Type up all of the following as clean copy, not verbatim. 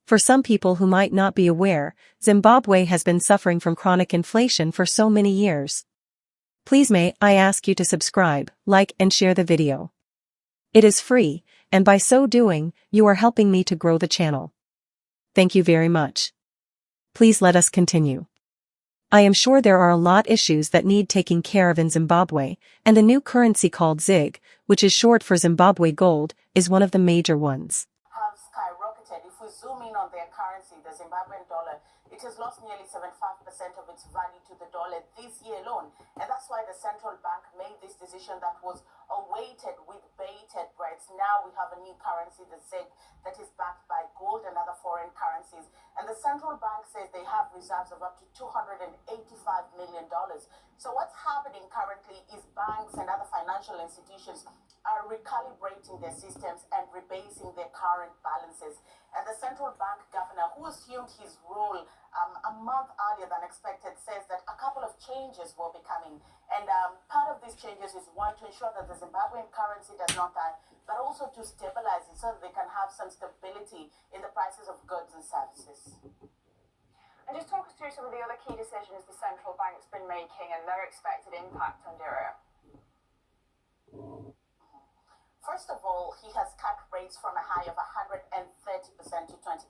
For some people who might not be aware, Zimbabwe has been suffering from chronic inflation for so many years. Please may I ask you to subscribe, like and share the video. It is free, and by so doing, you are helping me to grow the channel. Thank you very much. Please let us continue. I am sure there are a lot issues that need taking care of in Zimbabwe, and the new currency called ZIG, which is short for Zimbabwe Gold, is one of the major ones. Have skyrocketed. If we zoom in on their currency, the Zimbabwean dollar, it has lost nearly 75% of its value to the dollar this year alone. And that's why the central bank made this decision that was awaited with bated breath. Now we have a new currency, the ZIG, that is backed by gold and other foreign currencies. And the central bank says they have reserves of up to $285 million. So what's happening currently is banks and other financial institutions are recalibrating their systems and rebasing their current balances. And the central bank governor, who assumed his role a month earlier than expected, says that a couple of changes will be coming. And part of these changes is, one, to ensure that the Zimbabwean currency does not die, but also to stabilize it so that they can have some stability in the prices of goods and services. And just talk us through some of the other key decisions the central bank's been making and their expected impact on Dira. First of all, he has cut rates from a high of 130% to 20%.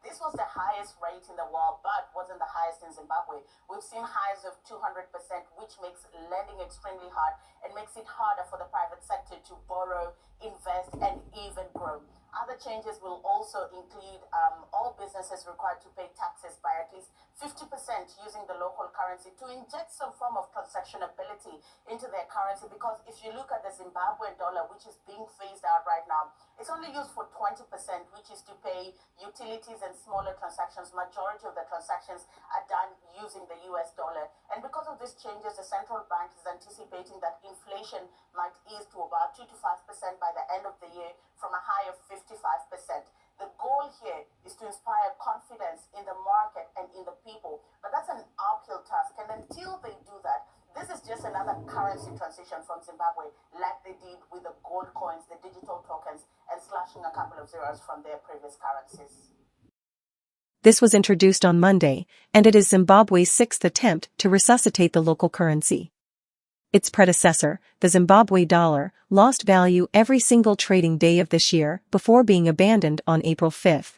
This was the highest rate in the world, but wasn't the highest in Zimbabwe. We've seen highs of 200%, which makes lending extremely hard and makes it harder for the private sector to borrow, invest, and even grow. Other changes will also include all businesses required to pay taxes by at least 50% using the local currency to inject some form of transactionability into their currency. Because if you look at the Zimbabwean dollar, which is being phased out right now, it's only used for 20%, which is to pay utilities and smaller transactions. Majority of the transactions are done using the US dollar. And because of these changes, the central bank is anticipating that inflation might ease to about 2 to 5% by the end of the year from a high of 55%. The goal here is to inspire confidence in the market and in the people. But that's an uphill task. And until they do that, this is just another currency transition from Zimbabwe, like they did with the gold coins, the digital tokens, and slashing a couple of zeros from their previous currencies. This was introduced on Monday, and it is Zimbabwe's sixth attempt to resuscitate the local currency. Its predecessor, the Zimbabwe dollar, lost value every single trading day of this year before being abandoned on April 5.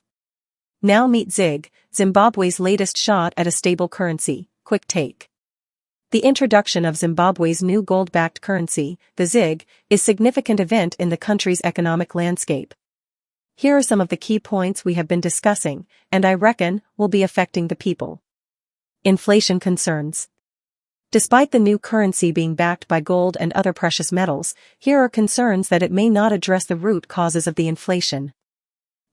Now meet ZIG, Zimbabwe's latest shot at a stable currency. Quick take. The introduction of Zimbabwe's new gold-backed currency, the ZIG, is a significant event in the country's economic landscape. Here are some of the key points we have been discussing, and I reckon will be affecting the people. Inflation concerns. Despite the new currency being backed by gold and other precious metals, here are concerns that it may not address the root causes of the inflation.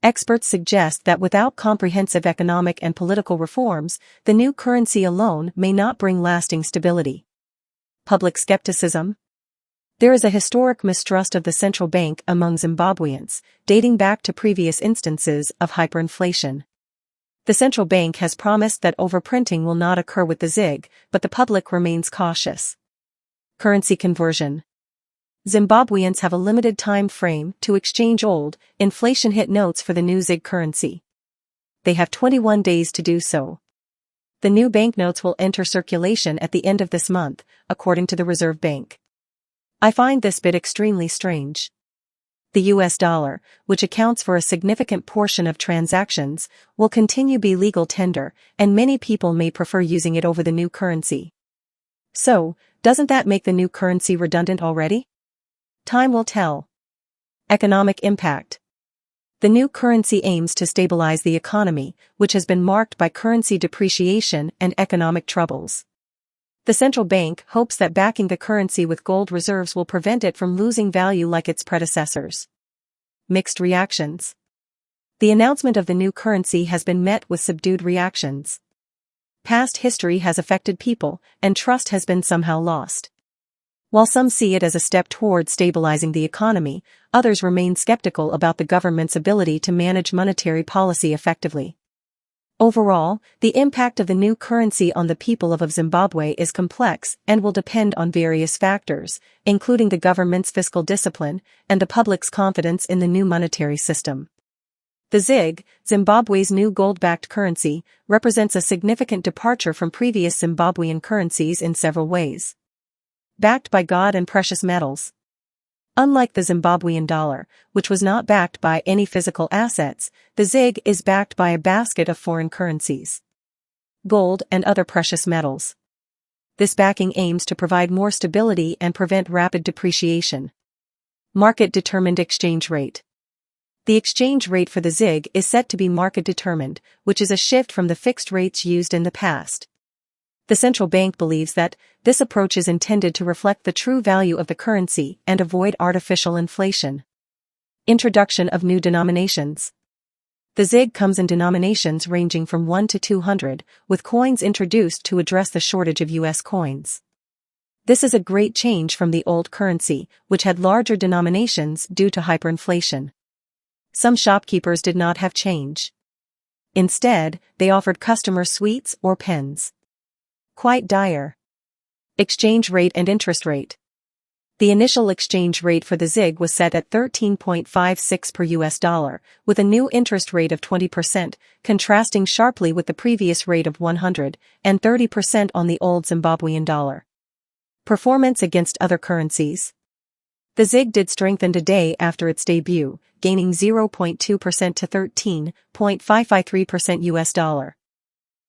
Experts suggest that without comprehensive economic and political reforms, the new currency alone may not bring lasting stability. Public skepticism. There is a historic mistrust of the central bank among Zimbabweans, dating back to previous instances of hyperinflation. The central bank has promised that overprinting will not occur with the ZIG, but the public remains cautious. Currency conversion. Zimbabweans have a limited time frame to exchange old, inflation-hit notes for the new ZIG currency. They have 21 days to do so. The new banknotes will enter circulation at the end of this month, according to the Reserve Bank. I find this bit extremely strange. The US dollar, which accounts for a significant portion of transactions, will continue to be legal tender, and many people may prefer using it over the new currency. So, doesn't that make the new currency redundant already? Time will tell. Economic impact. The new currency aims to stabilize the economy, which has been marked by currency depreciation and economic troubles. The central bank hopes that backing the currency with gold reserves will prevent it from losing value like its predecessors. Mixed reactions. The announcement of the new currency has been met with subdued reactions. Past history has affected people, and trust has been somehow lost. While some see it as a step toward stabilizing the economy, others remain skeptical about the government's ability to manage monetary policy effectively. Overall, the impact of the new currency on the people of Zimbabwe is complex and will depend on various factors, including the government's fiscal discipline and the public's confidence in the new monetary system. The ZIG, Zimbabwe's new gold-backed currency, represents a significant departure from previous Zimbabwean currencies in several ways. Backed by gold and precious metals. Unlike the Zimbabwean dollar, which was not backed by any physical assets, the ZIG is backed by a basket of foreign currencies. Gold and other precious metals. This backing aims to provide more stability and prevent rapid depreciation. Market-determined exchange rate. The exchange rate for the ZIG is set to be market-determined, which is a shift from the fixed rates used in the past. The central bank believes that this approach is intended to reflect the true value of the currency and avoid artificial inflation. Introduction of new denominations. The ZIG comes in denominations ranging from 1 to 200, with coins introduced to address the shortage of U.S. coins. This is a great change from the old currency, which had larger denominations due to hyperinflation. Some shopkeepers did not have change. Instead, they offered customers sweets or pens. Quite dire. Exchange rate and interest rate. The initial exchange rate for the ZIG was set at 13.56 per US dollar, with a new interest rate of 20%, contrasting sharply with the previous rate of 130% on the old Zimbabwean dollar. Performance against other currencies. The ZIG did strengthen today after its debut, gaining 0.2% to 13.553% US dollar.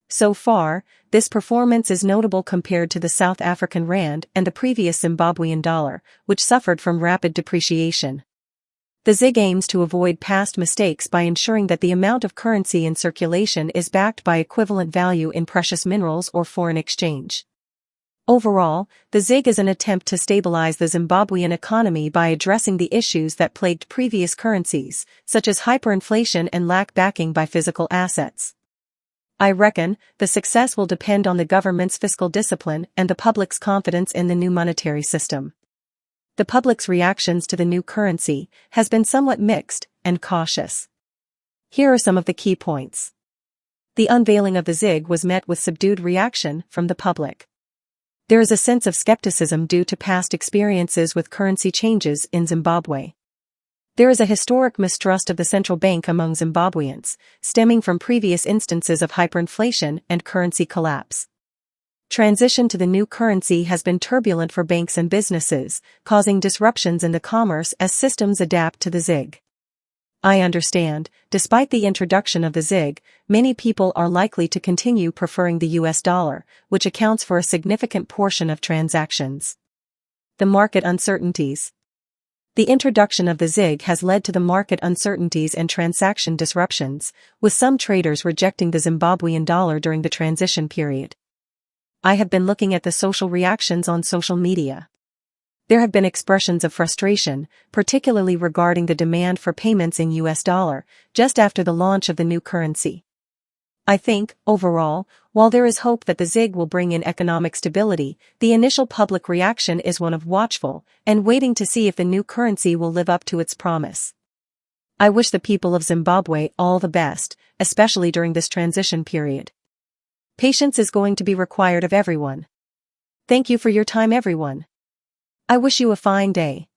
So far, this performance is notable compared to the South African rand and the previous Zimbabwean dollar, which suffered from rapid depreciation. The ZIG aims to avoid past mistakes by ensuring that the amount of currency in circulation is backed by equivalent value in precious minerals or foreign exchange. Overall, the ZIG is an attempt to stabilize the Zimbabwean economy by addressing the issues that plagued previous currencies, such as hyperinflation and lack backing by physical assets. I reckon the success will depend on the government's fiscal discipline and the public's confidence in the new monetary system. The public's reactions to the new currency has been somewhat mixed and cautious. Here are some of the key points. The unveiling of the ZIG was met with subdued reaction from the public. There is a sense of skepticism due to past experiences with currency changes in Zimbabwe. There is a historic mistrust of the central bank among Zimbabweans, stemming from previous instances of hyperinflation and currency collapse. Transition to the new currency has been turbulent for banks and businesses, causing disruptions in the commerce as systems adapt to the ZIG. I understand, despite the introduction of the ZIG, many people are likely to continue preferring the US dollar, which accounts for a significant portion of transactions. The market uncertainties. The introduction of the ZIG has led to the market uncertainties and transaction disruptions, with some traders rejecting the Zimbabwean dollar during the transition period. I have been looking at the social reactions on social media. There have been expressions of frustration, particularly regarding the demand for payments in US dollar, just after the launch of the new currency. I think, overall, while there is hope that the ZIG will bring in economic stability, the initial public reaction is one of watchful and waiting to see if the new currency will live up to its promise. I wish the people of Zimbabwe all the best, especially during this transition period. Patience is going to be required of everyone. Thank you for your time, everyone. I wish you a fine day.